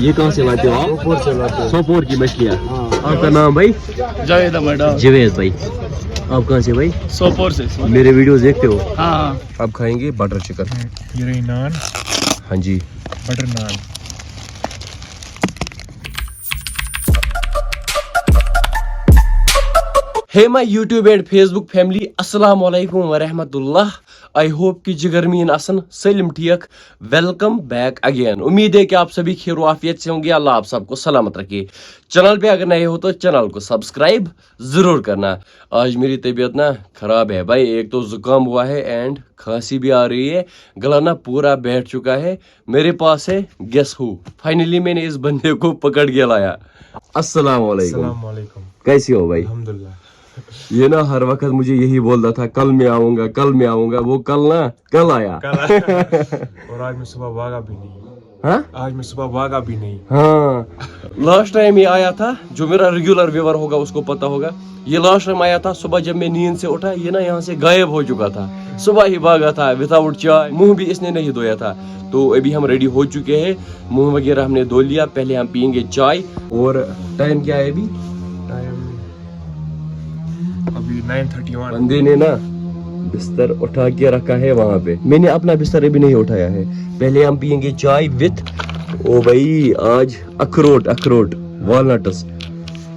ये कहाँ से लाते हो आप? सोपोर से लाते हैं। सोपोर की मछलियाँ। हाँ। आपका नाम भाई? जावेद अहमद। जवेद भाई। आप कहाँ से भाई? सोपोर से। मेरे वीडियोस देखते हो? हाँ। आप खाएंगे बटर चिकन? ये रही नान, हाँ जी। Butter naan. Hey my YouTube and Facebook family, Assalamu alaikum wa rahmatullah. I hope कि जिगरमीन असन सलिम ठीक। Welcome back again. उम्मीद है कि आप सभी खैर आफियत से होंगे। अल्लाह आप सबको सलामत रखे। चैनल पे अगर नए हो तो चैनल को सब्सक्राइब जरूर करना। आज मेरी तबीयत ना खराब है भाई, एक तो जुकाम हुआ है एंड खांसी भी आ रही है, गला ना पूरा बैठ चुका है। मेरे पास है गेस हू। फाइनली मैंने इस बंदे को पकड़ के लाया। अस्सलाम वालेकुम। अस्सलाम वालेकुम। कैसी हो भाई? अल्हम्दुलिल्लाह। ये ना हर वक्त मुझे यही बोलता था, कल मैं आऊंगा कल मैं आऊंगा। वो कल ना कल आया। और आज मैं सुबह भागा भी नहीं। हाँ आज मैं सुबह भागा भी नहीं। हाँ, लास्ट टाइम ये आया था, जो मेरा रेगुलर व्यूअर होगा उसको पता होगा। ये लास्ट टाइम आया था सुबह जब मैं नींद से उठा, ये ना यहाँ से गायब हो चुका था। सुबह ही भागा था विदाउट चाय, मुंह भी इसने नहीं धोया था। तो अभी हम रेडी हो चुके हैं, मुंह वगैरह हमने धो लिया। पहले हम पियेंगे चाय। और टाइम क्या है अभी? टाइम अभी 9:31। बंदे ने ना बिस्तर उठा के रखा है वहाँ पे। मैंने अपना बिस्तर अभी नहीं उठाया है। पहले हम पियेंगे चाय विथ ओ भाई आज अखरोट walnuts.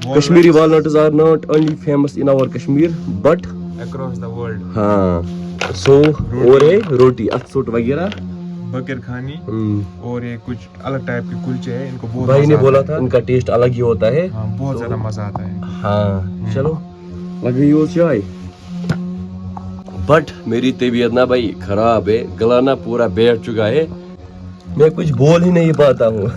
Kashmiri walnuts are not only famous in our Kashmir but across the world. हाँ so और है रोटी अखरोट वगैरह बकर खानी और ये कुछ अलग टाइप के कुलचे हैं। इनको बहुत भाई ने मजा बोला आता था इनका टेस्ट अलग ही होता है। हाँ, बहुत ज्यादा मजा आता है। हाँ चलो लग गई वो चाय। बट मेरी तबीयत ना भाई खराब है, गला ना पूरा बैठ चुका है, मैं कुछ बोल ही नहीं पाता हूँ।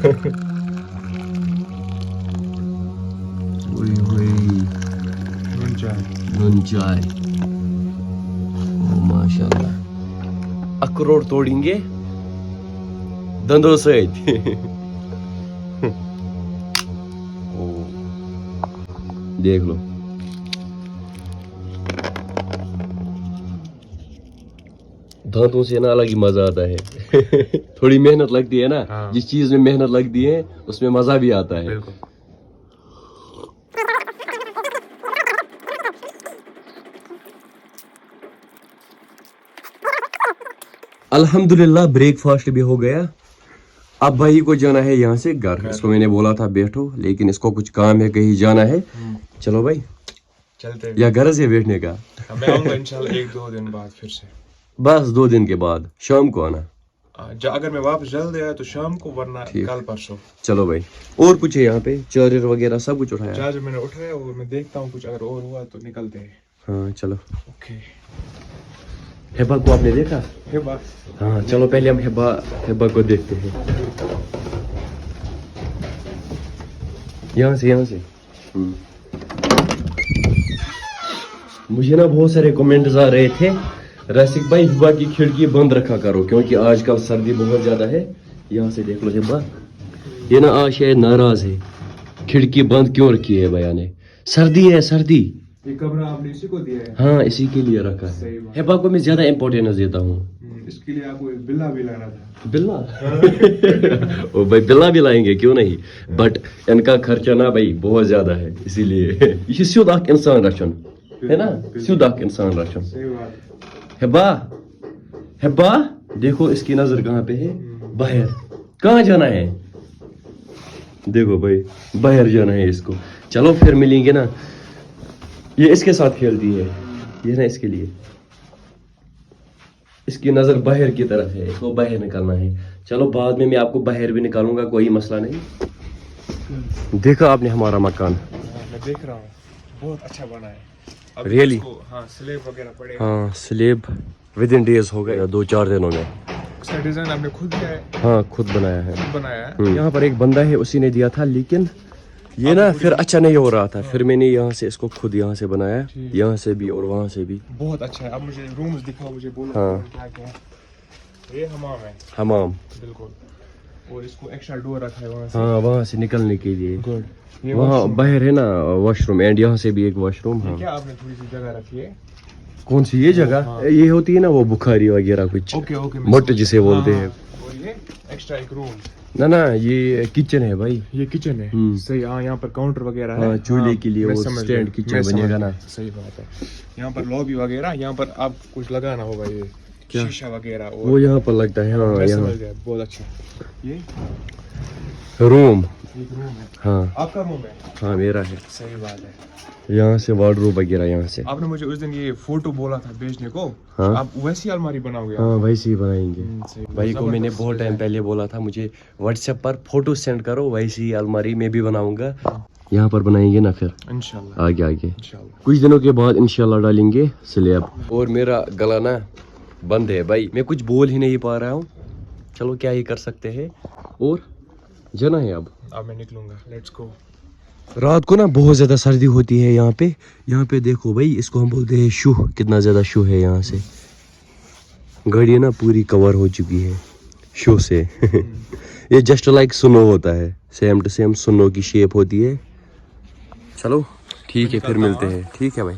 नून चाय ओ माशाल्लाह। अखरोट तोड़ेंगे दंदों से। देख लो दांतों से ना अलग ही मजा आता है। थोड़ी मेहनत लगती है ना। हाँ। जिस चीज में मेहनत लगती है उसमें मजा भी आता है। बिल्कुल। अल्हम्दुलिल्लाह ब्रेकफास्ट भी हो गया। अब भाई को जाना है यहाँ से घर। इसको मैंने बोला था बैठो, लेकिन इसको कुछ काम है, कहीं जाना है। चलो भाई चलते हैं। या घर से बैठने का? मैं आऊंगा इंशाल्लाह 1-2 दिन बाद फिर से। बस 2 दिन के बाद शाम को आना। अगर मैं वापस जल्दी आया तो शाम को, वरना कल परसों। चलो भाई। और कुछ है यहाँ पे? चार्जर वगैरह सब कुछ उठाया? चार्जर मैंने उठाया और मैं देखता हूँ कुछ अगर और हुआ तो निकलते हैं। हाँ चलो। ओके। हेबा को आपने देखा? हे बात। हाँ चलो पहले हम हेबा को देखते हैं। यहाँ से मुझे ना बहुत सारे कमेंट्स आ रहे थे, रसिक भाई हिबा की खिड़की बंद रखा करो क्योंकि आजकल सर्दी बहुत ज्यादा है। यहाँ से देख लो हिबा, ये ना आज शायद नाराज है, खिड़की बंद क्यों रखी है भैया ने? सर्दी है सर्दी। ये कमरा आपने इसी को दिया है? हाँ इसी के लिए रखा है। हिबा को मैं ज्यादा इम्पोर्टेंस देता हूँ। इसके लिए आपको एक बिल्ला भी लाना था। बिल्ला? ओ भाई बिल्ला भी लाएंगे क्यों नहीं, बट इनका खर्चा ना भाई बहुत ज्यादा है, इसीलिए। ये सीधा इंसान रचन है ना, सीधा इंसान रचन। सही बात। हेबा देखो इसकी नजर कहाँ पे है? बाहर। कहाँ जाना है? देखो भाई बाहर जाना है इसको। चलो फिर मिलेंगे ना। ये इसके साथ खेलती है, ये ना इसके लिए, इसकी नजर बाहर की तरफ है, इसको बाहर निकालना है। चलो बाद में मैं आपको बाहर भी निकालूंगा, कोई मसला नहीं। देखा आपने हमारा मकान? मैं देख रहा हूँ, बहुत अच्छा बना है। रियली? हाँ स्लेब वगैरह पड़ेगा। हाँ स्लेब विद इन डेज हो गए, 2-4 दिनों में। उसका डिजाइन आपने खुद दिया है? हाँ खुद बनाया है। खुद बनाया है। यहाँ पर एक बंदा है, उसी ने दिया था, लेकिन ये ना फिर अच्छा नहीं हो रहा था। फिर मैंने यहाँ से इसको खुद यहाँ से बनाया, यहाँ से भी और वहाँ से भी। बहुत अच्छा है। अब मुझे रूम्स दिखाओ, मुझे बोलो हाँ। क्या क्या है। ये हमाम है। हमाम बिल्कुल। और इसको एक्स्ट्रा डोर रखा है वहाँ से। हाँ वहाँ से निकलने के लिए। गुड। ये वहाँ बाहर है ना वॉशरूम, एंड यहाँ से भी एक वॉशरूम। हाँ क्या आपने थोड़ी सी जगह रखी है? कौन सी ये जगह? हाँ। ये होती है ना वो बुखारी वगैरह कुछ, ओके ओके। मोट जिसे बोलते हैं। और ये एक्स्ट्रा एक रूम। ना ना ये किचन है भाई, ये किचन है। सही। हाँ, यहाँ पर काउंटर वगैरह है। चूल्हे के लिए वो स्टैंड किचन बनेगा ना। सही बात है। यहाँ पर लॉबी वगैरह, यहाँ पर आप कुछ लगाना होगा, ये शीशा वगैरह और वो यहाँ पर लगता है। हाँ यहाँ बहुत अच्छा। ये रूम, एक रूम है। हाँ आपका रूम है? हाँ मेरा है। सही बात है। यहाँ से वार्डरोब वगैरह यहाँ से। आपने मुझे उस दिन ये फोटो बोला था भेजने को। हाँ आप वैसी अलमारी बनाओगे? हाँ वैसे ही बनाएंगे। सही। भाई को मैंने बहुत टाइम पहले बोला था मुझे व्हाट्सएप पर फोटो सेंड करो, वैसी ही अलमारी में भी बनाऊंगा। यहाँ पर बनाएंगे ना फिर इंशाल्लाह आगे आगे इंशाल्लाह। कुछ दिनों के बाद इंशाल्लाह डालेंगे स्लैब। और मेरा गला ना बंद है भाई, मैं कुछ बोल ही नहीं पा रहा हूँ। चलो क्या ही कर सकते हैं। और जाना है अब मैं निकलूंगा। Let's go. रात को ना बहुत ज़्यादा सर्दी होती है यहाँ पे देखो भाई, इसको हम बोलते हैं शू। कितना ज़्यादा शू है यहाँ से। गाड़ी ना पूरी कवर हो चुकी है शू से। ये जस्ट लाइक सुनो होता है, सेम टू सेम सुनो की शेप होती है। चलो ठीक है फिर मिलते हैं। ठीक है भाई।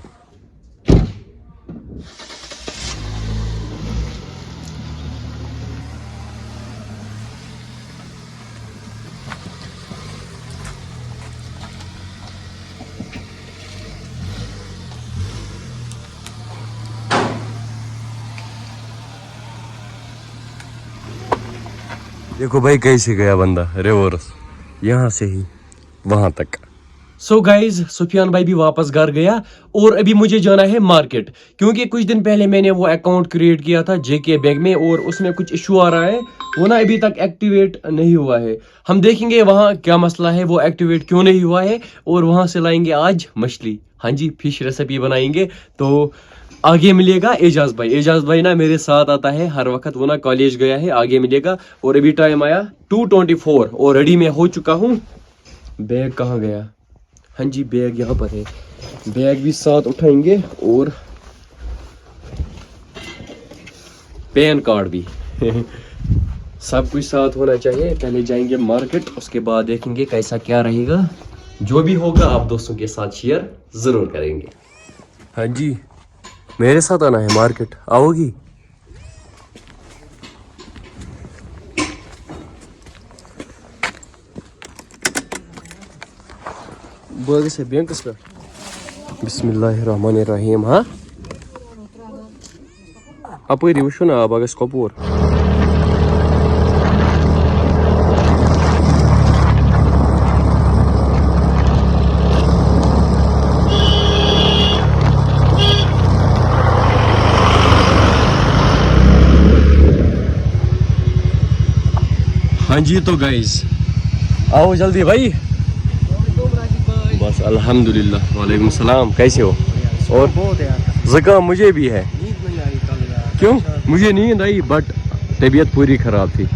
देखो भाई कैसे गया बंदा रिवर्स, यहाँ से ही वहां तक। सो गाइज सुफियान भाई भी वापस घर गया और अभी मुझे जाना है मार्केट, क्योंकि कुछ दिन पहले मैंने वो अकाउंट क्रिएट किया था जेके बैंक में और उसमें कुछ इशू आ रहा है, वो ना अभी तक एक्टिवेट नहीं हुआ है। हम देखेंगे वहाँ क्या मसला है, वो एक्टिवेट क्यों नहीं हुआ है, और वहाँ से लाएंगे आज मछली। हाँ जी, फिश रेसिपी बनाएंगे। तो आगे मिलेगा एजाज भाई ना मेरे साथ आता है हर वक्त, वो ना कॉलेज गया है, आगे मिलेगा। और अभी टाइम आया 2:24 और रेडी में हो चुका हूँ। बैग कहाँ गया? हाँ जी बैग यहाँ पर है, बैग भी साथ उठाएंगे और पैन कार्ड भी। सब कुछ साथ होना चाहिए। पहले जाएंगे मार्केट, उसके बाद देखेंगे कैसा क्या रहेगा। जो भी होगा आप दोस्तों के साथ शेयर जरूर करेंगे। हाँ जी मेरे साथ आना है मार्केट, आओगी? से बैंक पे बिस्मिल्लाहिर्रहमानिर्रहीम। हाँ अपरी वुचो ना बागस कपूर। हाँ जी तो गाइस आओ जल्दी भाई। बस अल्हम्दुलिल्लाह। वालेकुम सलाम, कैसे हो? और ज़ुकाम मुझे भी है। क्यों? मुझे नींद आई बट तबीयत पूरी ख़राब थी।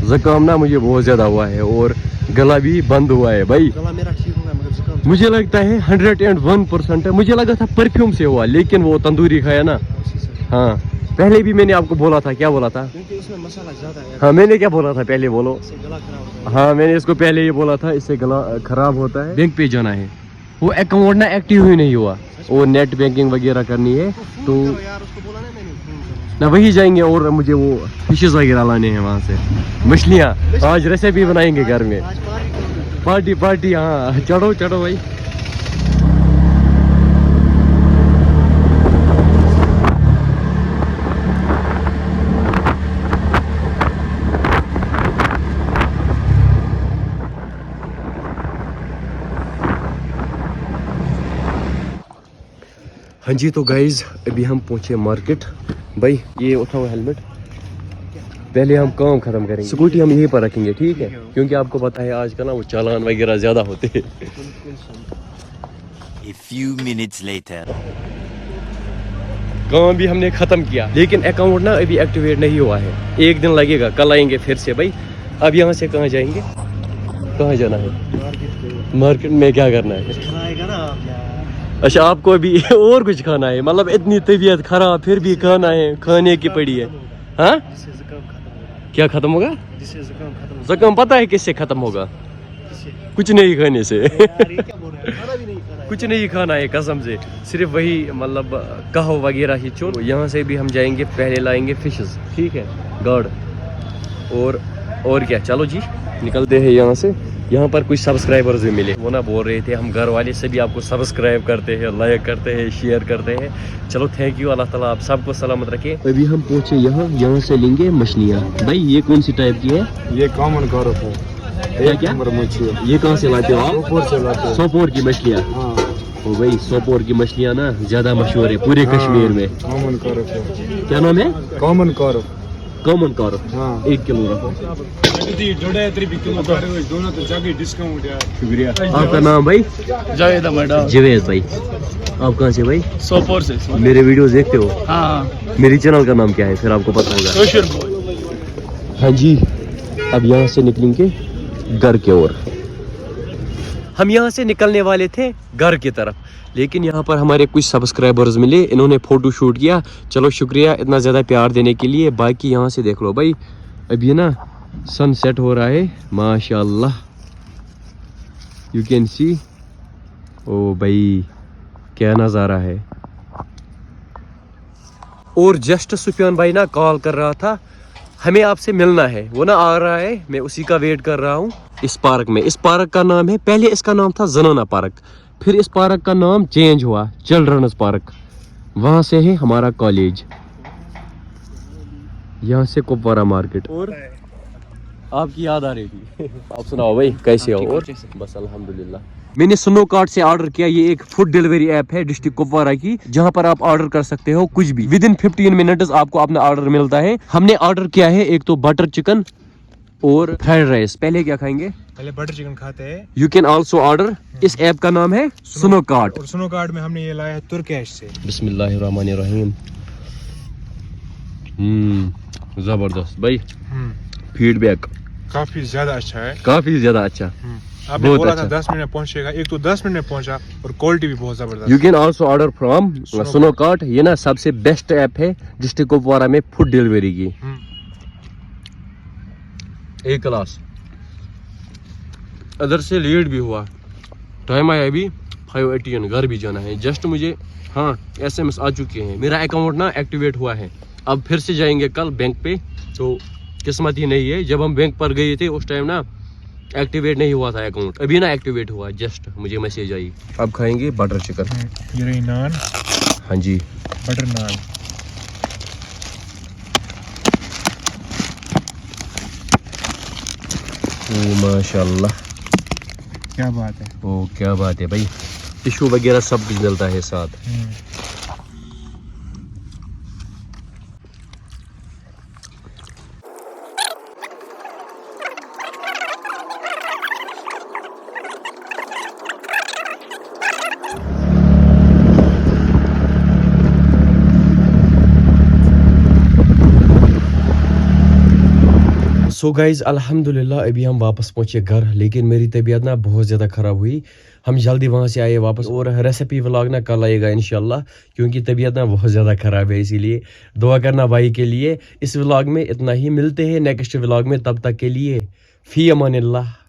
ज़ुकाम ना मुझे बहुत ज़्यादा हुआ है और गला भी बंद हुआ है भाई। गला मेरा ठीक होगा मगर ज़ुकाम मुझे लगता है 101% है। मुझे लगा था परफ्यूम से हुआ, लेकिन वो तंदूरी खाया ना। हाँ पहले भी मैंने आपको बोला था, क्या बोला था? क्योंकि इसमें मसाला ज़्यादा है। हाँ मैंने क्या बोला था पहले, बोलो। इससे गला खराब होता है। हाँ मैंने इसको पहले ये बोला था, इससे गला खराब होता है। बैंक पे जाना है, वो अकाउंट ना एक्टिव ही नहीं हुआ, वो नेट बैंकिंग वगैरह करनी है तो यार उसको बोला ना मैंने फोन करो। ना वही जाएंगे। और मुझे वो फिशेस वगैरह लाने हैं वहाँ से, मछलियाँ। आज रेसिपी बनाएंगे घर में। आज पार्टी पार्टी। हाँ चढ़ो चढ़ो भाई। हाँ जी तो गाइज अभी हम पहुंचे मार्केट। भाई ये उठाओ हेलमेट, पहले हम काम खत्म करेंगे। स्कूटी हम यहीं पर रखेंगे, ठीक है? क्योंकि आपको पता है आज का ना वो चालान वगैरह ज्यादा होते हैं। A few minutes later. काम भी हमने खत्म किया, लेकिन अकाउंट ना अभी एक्टिवेट नहीं हुआ है। एक दिन लगेगा, कल आएंगे फिर से भाई। अब यहाँ से कहाँ जाएंगे, कहाँ जाना है? मार्केट में क्या करना है? खाएगा ना आप यार। अच्छा आपको अभी और कुछ खाना है? मतलब इतनी तबीयत खराब फिर भी खाना है, खाने की पड़ी है। हाँ जिससे ज़ुकाम खत्म होगा। क्या खत्म होगा? जिससे ज़ुकाम खत्म होगा। ज़ुकाम पता है किससे खत्म होगा? जिससे कुछ नहीं खाने से। यार ये क्या बोल रहे हैं? खाना भी नहीं खाना है। कुछ नहीं खाना है कसम से, सिर्फ वही मतलब कहवा वगैरह ही चुन। यहाँ से भी हम जाएंगे, पहले लाएंगे फिशेस, ठीक है? गार्ड और और क्या, चलो जी निकलते हैं यहाँ से. यहाँ पर कुछ सब्सक्राइबर्स भी मिले, वो ना बोल रहे थे हम घर वाले सभी आपको सब्सक्राइब करते हैं, लाइक करते हैं, शेयर करते हैं. चलो थैंक यू, अल्लाह ताला आप सबको सलामत रखे. अभी हम पहुँचे यहाँ से लेंगे मछलियाँ. भाई ये कौन सी टाइप की है? ये कॉमन कारफ है, क्या नंबर मछली. ये कहाँ से लाते हो आप? सोपोर से लाते हैं. सोपोर की मछलियाँ. हाँ, ओ भाई सोपोर की मछलियाँ ना ज्यादा मशहूर है पूरे कश्मीर में. कॉमन कारफ है. क्या नाम है? Common carp. Common carp. हाँ, 1 किलो रखो. दोनों तो जाके डिस्काउंट यार. शुक्रिया. आपका नाम भाई? जावेद मैडम जवेद भाई. आप कहाँ से भाई? सोपोर से. मेरे वीडियोस देखते हो? हाँ मेरी चैनल का नाम क्या है फिर आपको पता होगा. Social boy. हाँ जी, अब यहाँ से निकलेंगे घर की ओर. हम यहाँ से निकलने वाले थे घर की तरफ, लेकिन यहाँ पर हमारे कुछ सब्सक्राइबर्स मिले, इन्होंने फ़ोटो शूट किया. चलो शुक्रिया इतना ज़्यादा प्यार देने के लिए. बाकी यहाँ से देख लो भाई, अभी ना सनसेट हो रहा है माशाल्लाह, यू कैन सी. ओ भाई क्या नज़ारा है. और जस्ट सुफियान भाई ना कॉल कर रहा था, हमें आपसे मिलना है. वो ना आ रहा है, मैं उसी का वेट कर रहा हूँ. इस पार्क में, इस पार्क का नाम है, पहले इसका नाम था जनाना पार्क, फिर इस पार्क का नाम चेंज हुआ चिल्ड्रंस पार्क. वहाँ से है हमारा कॉलेज, यहाँ से कुपवारा मार्केट. और आपकी याद आ रही थी. आप सुनाओ भाई कैसे हो? और बस अल्हम्दुलिल्लाह. मैंने स्नो कार्ट से ऑर्डर किया. ये एक फूड डिलीवरी ऐप है डिस्ट्रिक्ट कुपवारा की, जहां पर आप ऑर्डर कर सकते हो कुछ भी. विद इन 15 मिनट्स आपको अपना ऑर्डर मिलता है. हमने ऑर्डर किया है एक तो बटर चिकन और फ्राइड राइस. पहले क्या खाएंगे? पहले बटर चिकन खाते हैं. You can also order. इस ऐप का नाम है स्नो कार्ट. और स्नो कार्ड में हमने ये लाया है तुर्किश से. बिस्मिल्लाहिर्रहमानिर्रहीम. जबरदस्त भाई. फीडबैक काफी ज्यादा अच्छा है. काफी ज्यादा अच्छा. आपने बहुत बोला अच्छा. था 10 मिनट पहुंचेगा, एक तो 10 मिनट में पहुंचा और क्वालिटी भी बहुत जबरदस्त. You can also order from snow cart. ये ना सबसे बेस्ट ऐप है डिस्ट्रिक्ट कुपवारा में फूड डिलीवरी की. एक क्लास. इधर से लेट भी हुआ, टाइम आया अभी 5:18, घर भी जाना है. जस्ट मुझे हाँ SMS आ चुके हैं. मेरा अकाउंट ना एक्टिवेट हुआ है. अब फिर से जाएंगे कल बैंक पे, तो किस्मत ही नहीं है. जब हम बैंक पर गए थे उस टाइम ना एक्टिवेट नहीं हुआ था अकाउंट, अभी ना एक्टिवेट हुआ. जस्ट मुझे मैसेज आई. अब खाएंगे बटर चिकन. ये रही नान. हाँ जी, बटर नान. ओ माशाल्लाह, क्या बात है. ओ क्या बात है भाई. टिश्यू वगैरह सब कुछ मिलता है साथ. सो गाइज अल्हम्दुलिल्लाह अभी हम वापस पहुंचे घर, लेकिन मेरी तबीयत ना बहुत ज़्यादा ख़राब हुई. हम जल्दी वहां से आए वापस, और रेसिपी व्लॉग ना कल आएगा इंशाल्लाह, क्योंकि तबीयत ना बहुत ज़्यादा ख़राब है. इसीलिए दुआ करना भाई के लिए. इस व्लॉग में इतना ही, मिलते हैं नेक्स्ट व्लॉग में. तब तक के लिए फ़ी अमानिल्लाह.